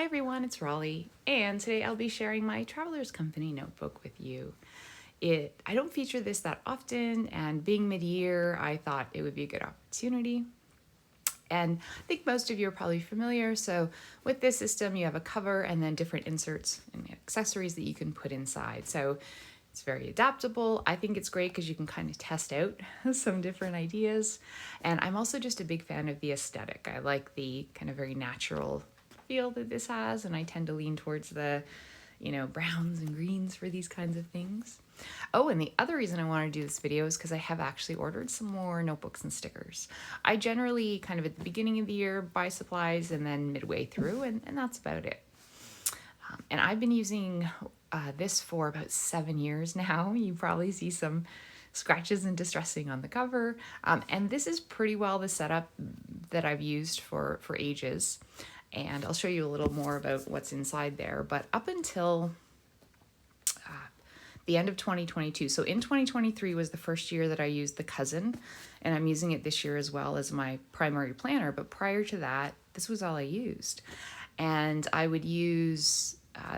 everyone, it's Raleigh, and today I'll be sharing my Traveler's Company notebook with you. I don't feature this that often, and being mid-year, I thought it would be a good opportunity. And I think most of you are probably familiar, so with this system you have a cover and then different inserts and accessories that you can put inside. So it's very adaptable. I think it's great because you can kind of test out some different ideas. And I'm also just a big fan of the aesthetic. I like the kind of very natural feel that this has, and I tend to lean towards the, browns and greens for these kinds of things. Oh, and the other reason I want to do this video is because I have actually ordered some more notebooks and stickers. I generally kind of at the beginning of the year buy supplies and then midway through, and that's about it. And I've been using this for about 7 years now. You probably see some scratches and distressing on the cover. And this is pretty well the setup that I've used for ages. And I'll show you a little more about what's inside there. But up until the end of 2022, so in 2023 was the first year that I used the Cousin, and I'm using it this year as well as my primary planner. But prior to that, this was all I used. And I would use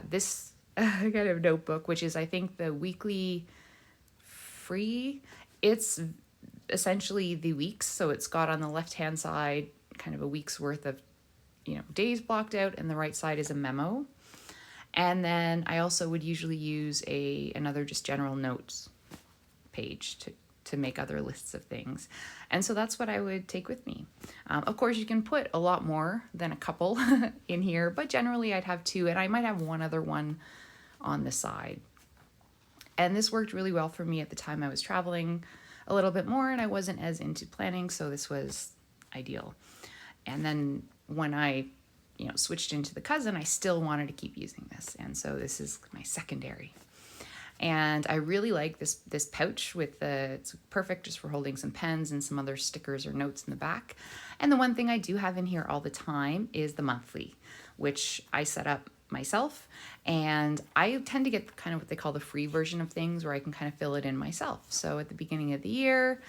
this kind of notebook, which is, I think, the weekly free. It's essentially the weeks. So it's got on the left-hand side kind of a week's worth of days blocked out, and the right side is a memo. And then I also would usually use another just general notes page to make other lists of things. And so that's what I would take with me. Of course, you can put a lot more than a couple in here, but generally I'd have two, and I might have one other one on the side. And this worked really well for me at the time. I was traveling a little bit more and I wasn't as into planning, so this was ideal. And then when I switched into the Cousin, I still wanted to keep using this, and so this is my secondary. And I really like this pouch it's perfect just for holding some pens and some other stickers or notes in the back. And the one thing I do have in here all the time is the monthly, which I set up myself, and I tend to get kind of what they call the free version of things, where I can kind of fill it in myself. So at the beginning of the year,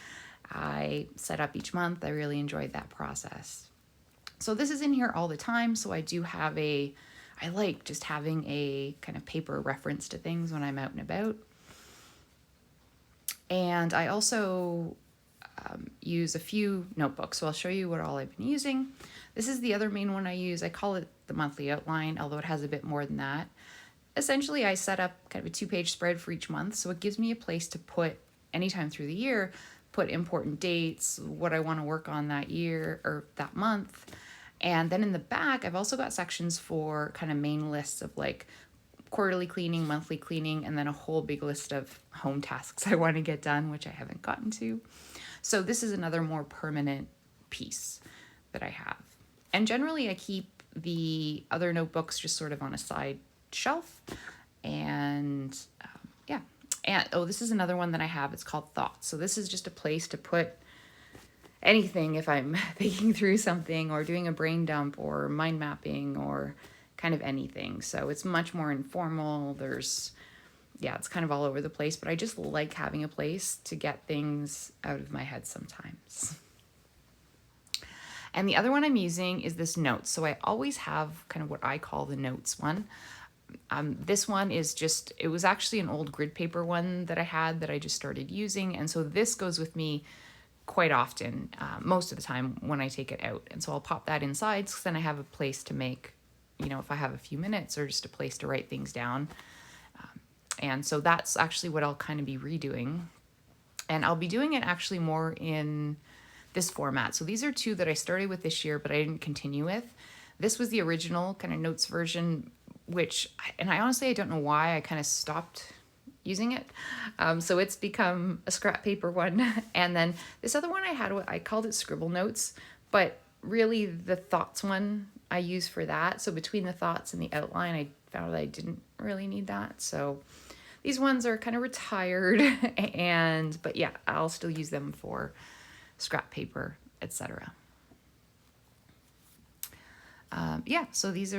I set up each month. I really enjoyed that process. So this is in here all the time, so I do have I like just having a kind of paper reference to things when I'm out and about. And I also use a few notebooks, so I'll show you what all I've been using. This is the other main one I use. I call it the monthly outline, although it has a bit more than that. Essentially, I set up kind of a 2-page spread for each month, so it gives me a place to put, anytime through the year, put important dates, what I want to work on that year or that month. And then in the back, I've also got sections for kind of main lists of like quarterly cleaning, monthly cleaning, and then a whole big list of home tasks I want to get done, which I haven't gotten to. So this is another more permanent piece that I have. And generally I keep the other notebooks just sort of on a side shelf. And yeah. And this is another one that I have. It's called Thoughts. So this is just a place to put anything if I'm thinking through something or doing a brain dump or mind mapping or kind of anything. So it's much more informal. It's kind of all over the place, but I just like having a place to get things out of my head sometimes. And the other one I'm using is this Notes. So I always have kind of what I call the Notes one. This one is it was actually an old grid paper one that I had that I just started using. And so this goes with me quite often, most of the time when I take it out. And so I'll pop that inside, because then I have a place to make, if I have a few minutes, or just a place to write things down. And so that's actually what I'll kind of be redoing. And I'll be doing it actually more in this format. So these are two that I started with this year, but I didn't continue with. This was the original kind of notes version, I honestly don't know why I kind of stopped using it. So it's become a scrap paper one. And then this other one I called it Scribble Notes, but really the Thoughts one I use for that. So between the thoughts and the outline, I found that I didn't really need that. So these ones are kind of retired, but yeah, I'll still use them for scrap paper, etc. So this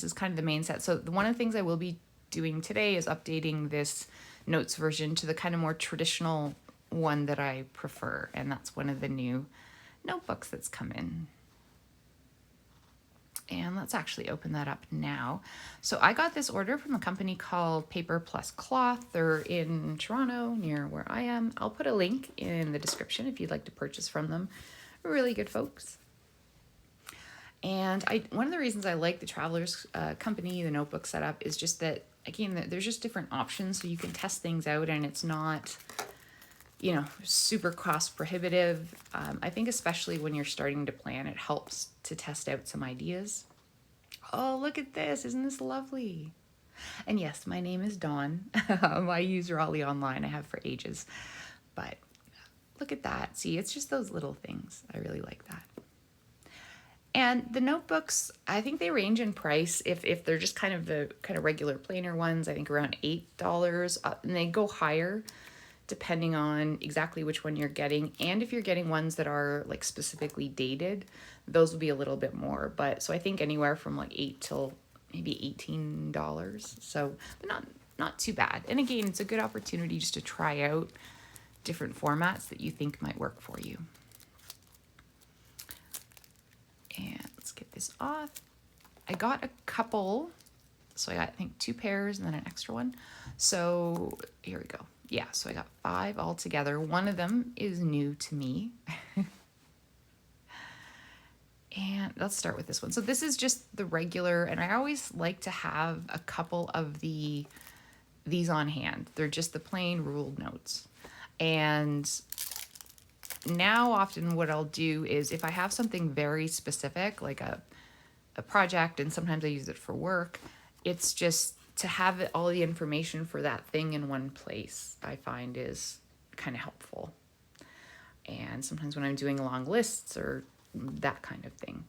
is kind of the main set. So one of the things I will be doing today is updating this Notes version to the kind of more traditional one that I prefer, and that's one of the new notebooks that's come in. And let's actually open that up now. So I got this order from a company called Paper Plus Cloth. They're in Toronto, near where I am. I'll put a link in the description if you'd like to purchase from them. Really good folks. And one of the reasons I like the Travelers Company, the notebook setup, is just that, again, there's just different options so you can test things out and it's not, you know, super cost prohibitive. I think especially when you're starting to plan, it helps to test out some ideas. Oh, look at this. Isn't this lovely? And yes, my name is Dawn. I use Raleigh online. I have for ages. But look at that. See, it's just those little things. I really like that. And the notebooks, I think they range in price. If they're just kind of the regular plainer ones, I think around $8, and they go higher depending on exactly which one you're getting. And if you're getting ones that are like specifically dated, those will be a little bit more. But so I think anywhere from like $8 till maybe $18. So but not too bad. And again, it's a good opportunity just to try out different formats that you think might work for you. And let's get this off. I got a couple. So I got, I think, 2 pairs and then an extra one. So here we go. Yeah, so I got 5 altogether. One of them is new to me. And let's start with this one. So this is just the regular, and I always like to have a couple of these on hand. They're just the plain ruled notes. And now often what I'll do is if I have something very specific, like a project, and sometimes I use it for work, it's just to have all the information for that thing in one place, I find is kind of helpful. And sometimes when I'm doing long lists or that kind of thing.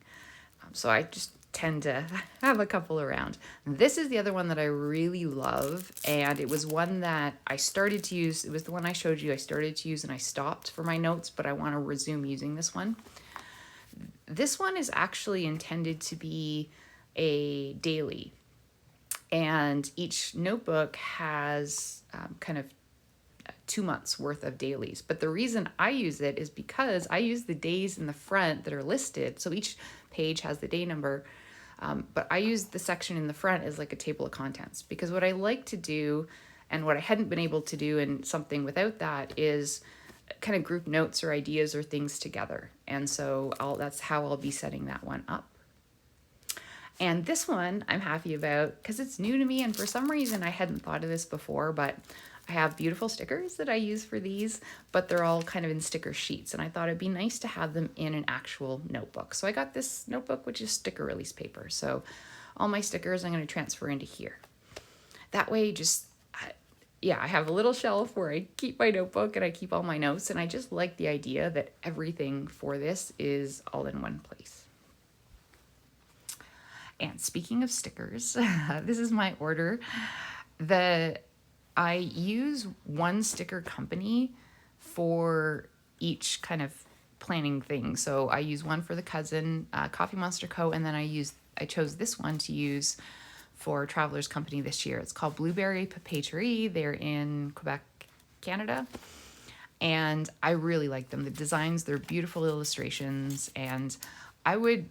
So I just tend to have a couple around. This is the other one that I really love, and it was one that I started to use. It was the one I showed you I started to use and I stopped for my notes, but I want to resume using this one. This one is actually intended to be a daily, and each notebook has kind of 2 months worth of dailies. But the reason I use it is because I use the days in the front that are listed. So each page has the day number, but I use the section in the front as like a table of contents, because what I like to do and what I hadn't been able to do in something without that is kind of group notes or ideas or things together. And so that's how I'll be setting that one up. And this one I'm happy about because it's new to me, and for some reason I hadn't thought of this before, but I have beautiful stickers that I use for these, but they're all kind of in sticker sheets, and I thought it'd be nice to have them in an actual notebook. So I got this notebook, which is sticker release paper. So all my stickers I'm going to transfer into here. That way, I have a little shelf where I keep my notebook and I keep all my notes, and I just like the idea that everything for this is all in one place. And speaking of stickers, this is my order. I use one sticker company for each kind of planning thing. So I use one for the cousin, Coffee Monster Co., and then I chose this one to use for Travelers Company this year. It's called Blueberry Papeterie. They're in Quebec, Canada. And I really like them. The designs, they're beautiful illustrations, and I would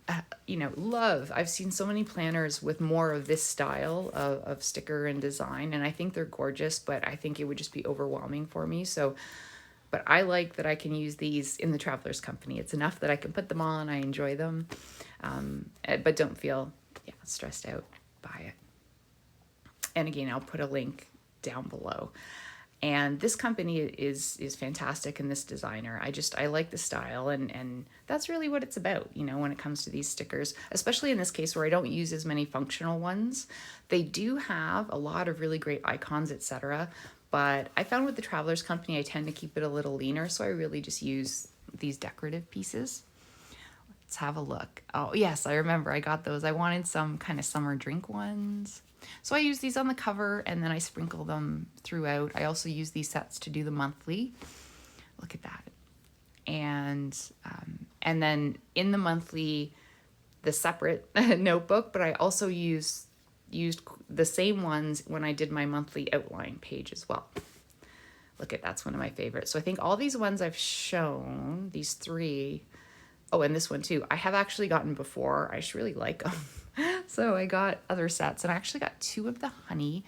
I've seen so many planners with more of this style of sticker and design, and I think they're gorgeous, but I think it would just be overwhelming for me. But I like that I can use these in the Travelers Company. It's enough that I can put them on, I enjoy them, but don't feel stressed out by it. And again, I'll put a link down below. And this company is fantastic, and this designer, I like the style, and that's really what it's about, when it comes to these stickers, especially in this case where I don't use as many functional ones. They do have a lot of really great icons, etc. But I found with the Travelers Company, I tend to keep it a little leaner, so I really just use these decorative pieces. Let's have a look. Oh, yes, I remember I got those. I wanted some kind of summer drink ones. So I use these on the cover, and then I sprinkle them throughout. I also use these sets to do the monthly. Look at that. And then in the monthly, the separate notebook, but I also used the same ones when I did my monthly outline page as well. Look at that's one of my favorites. So I think all these ones I've shown, these 3, Oh, and this one too. I have actually gotten before. I just really like them. So I got other sets, and I actually got 2 of the honey.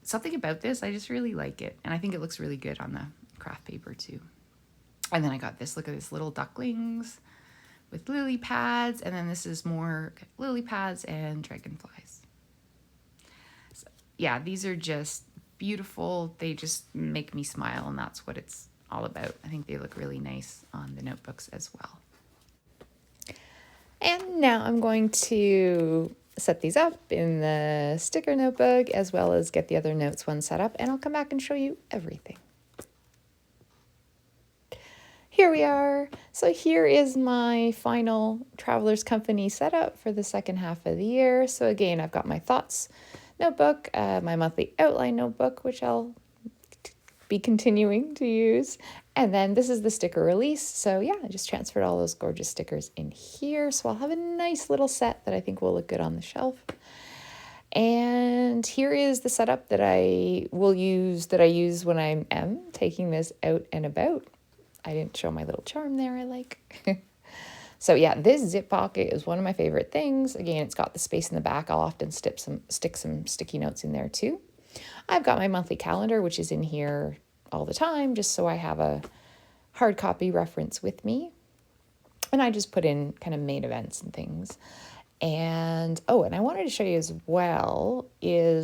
Something about this, I just really like it. And I think it looks really good on the craft paper too. And then I got this, look at this, little ducklings with lily pads. And then this is more lily pads and dragonflies. So, yeah, these are just beautiful. They just make me smile, and that's what it's all about. I think they look really nice on the notebooks as well. And now I'm going to set these up in the sticker notebook as well as get the other notes one set up, and I'll come back and show you everything. Here we are. So here is my final Travelers Company setup for the second half of the year. So again, I've got my thoughts notebook, my monthly outline notebook, which I'll be continuing to use. And then this is the sticker release. So yeah, I just transferred all those gorgeous stickers in here. So I'll have a nice little set that I think will look good on the shelf. And here is the setup that I use when I am taking this out and about. I didn't show my little charm there I like. So yeah, this zip pocket is one of my favorite things. Again, it's got the space in the back. I'll often stick some sticky notes in there too. I've got my monthly calendar, which is in here all the time, just so I have a hard copy reference with me. And I just put in kind of main events and things. And, oh, and I wanted to show you as well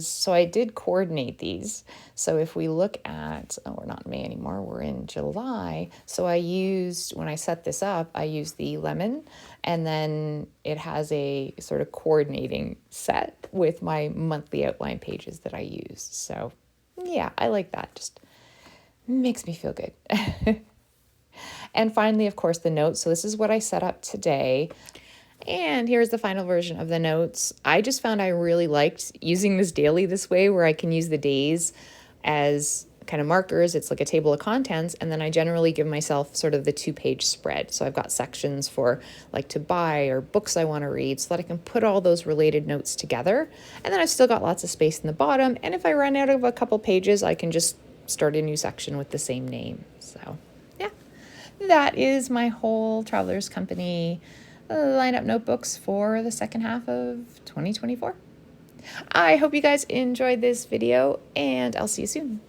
so I did coordinate these. So if we look at, we're not in May anymore, we're in July. So when I set this up, I used the lemon, and then it has a sort of coordinating set with my monthly outline pages that I use. So yeah, I like that. Just makes me feel good. And finally, of course, the notes. So this is what I set up today. And here's the final version of the notes. I just found I really liked using this daily this way, where I can use the days as kind of markers. It's like a table of contents. And then I generally give myself sort of the 2-page spread. So I've got sections for like to buy or books I want to read, so that I can put all those related notes together. And then I've still got lots of space in the bottom. And if I run out of a couple pages, I can just start a new section with the same name. So yeah, that is my whole Travelers Company lineup notebooks for the second half of 2024. I hope you guys enjoyed this video, and I'll see you soon.